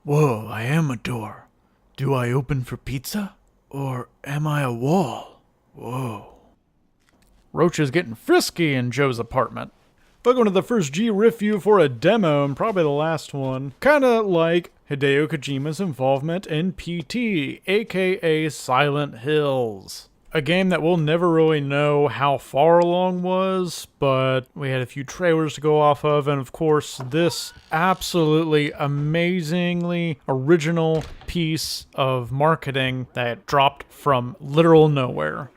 Whoa, I am a door. Do I open for pizza? Or am I a wall? Whoa. Roach is getting frisky in Joe's apartment. Welcome to the first Riffview for a demo, and probably the last one. Kinda like Hideo Kojima's involvement in PT, aka Silent Hills. A game that we'll never really know how far along was, but we had a few trailers to go off of, and of course this absolutely amazingly original piece of marketing that dropped from literal nowhere.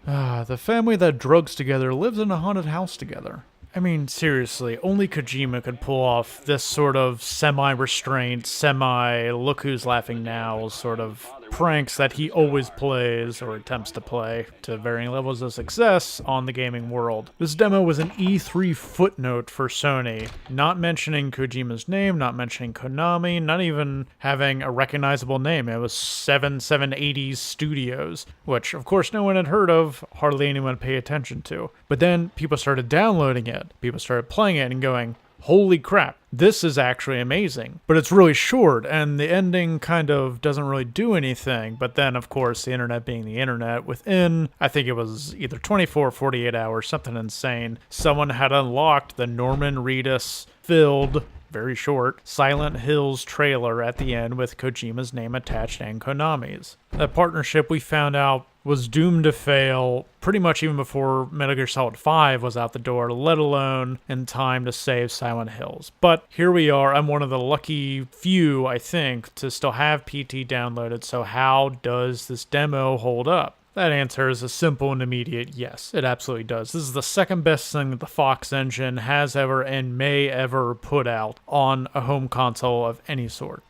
The family that drugs together lives in a haunted house together. I mean, seriously, only Kojima could pull off this sort of semi-restraint, semi-look who's laughing now sort of pranks that he always plays, or attempts to play, to varying levels of success on the gaming world. This demo was an E3 footnote for Sony, not mentioning Kojima's name, not mentioning Konami, not even having a recognizable name. It was 780 Studios, which of course no one had heard of, hardly anyone paid attention to. But then people started downloading it. People started playing it and going, holy crap, this is actually amazing. But it's really short, and the ending kind of doesn't really do anything. But then, of course, the internet being the internet, within, I think it was either 24 or 48 hours, something insane, someone had unlocked the Norman Reedus filled, very short, Silent Hills trailer at the end with Kojima's name attached and Konami's. That partnership, we found out, was doomed to fail pretty much even before Metal Gear Solid 5 was out the door, let alone in time to save Silent Hills. But here we are. I'm one of the lucky few, I think, to still have PT downloaded, so how does this demo hold up? That answer is a simple and immediate yes, it absolutely does. This is the second best thing that the Fox engine has ever and may ever put out on a home console of any sort.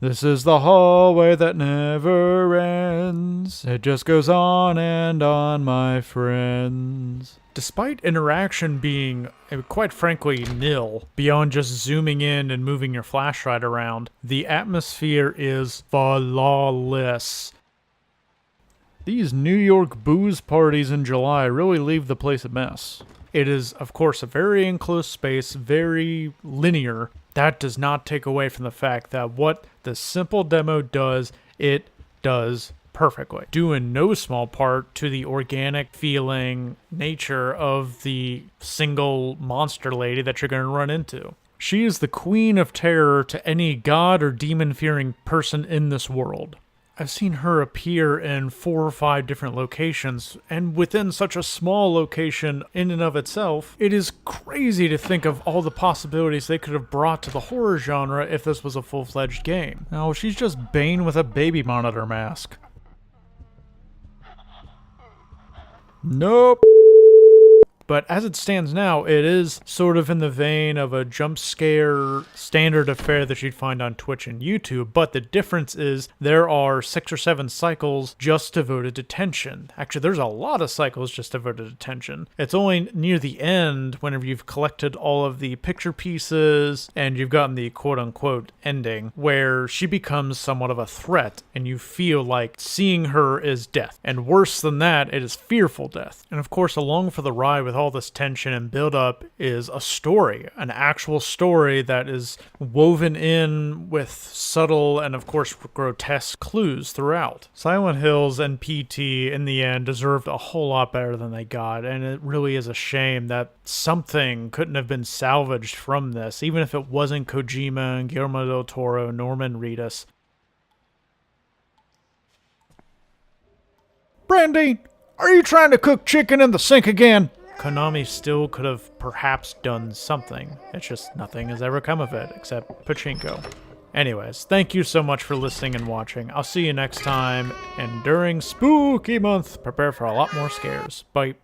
This is the hallway that never ends. It just goes on and on, my friends. Despite interaction being, quite frankly, nil, beyond just zooming in and moving your flashlight around, the atmosphere is flawless. These New York booze parties in July really leave the place a mess. It is, of course, a very enclosed space, very linear. That does not take away from the fact that what the simple demo does, it does perfectly. Due in no small part to the organic feeling nature of the single monster lady that you're going to run into. She is the queen of terror to any god or demon-fearing person in this world. I've seen her appear in 4 or 5 different locations, and within such a small location in and of itself, it is crazy to think of all the possibilities they could have brought to the horror genre if this was a full-fledged game. No, she's just Bane with a baby monitor mask. Nope. But as it stands now, it is sort of in the vein of a jump scare standard affair that you'd find on Twitch and YouTube, but the difference is there are 6 or 7 cycles just devoted to tension. Actually, there's a lot of cycles just devoted to tension. It's only near the end, whenever you've collected all of the picture pieces and you've gotten the quote-unquote ending, where she becomes somewhat of a threat, and you feel like seeing her is death. And worse than that, it is fearful death. And of course, along for the ride with all this tension and build-up is a story, an actual story that is woven in with subtle and of course grotesque clues throughout. Silent Hills and PT in the end deserved a whole lot better than they got, and it really is a shame that something couldn't have been salvaged from this, even if it wasn't Kojima and Guillermo del Toro, Norman Reedus. Brandy, are you trying to cook chicken in the sink again? Konami still could have perhaps done something. It's just nothing has ever come of it, except pachinko. Anyways, thank you so much for listening and watching. I'll see you next time, and during Spooky Month, prepare for a lot more scares. Bye.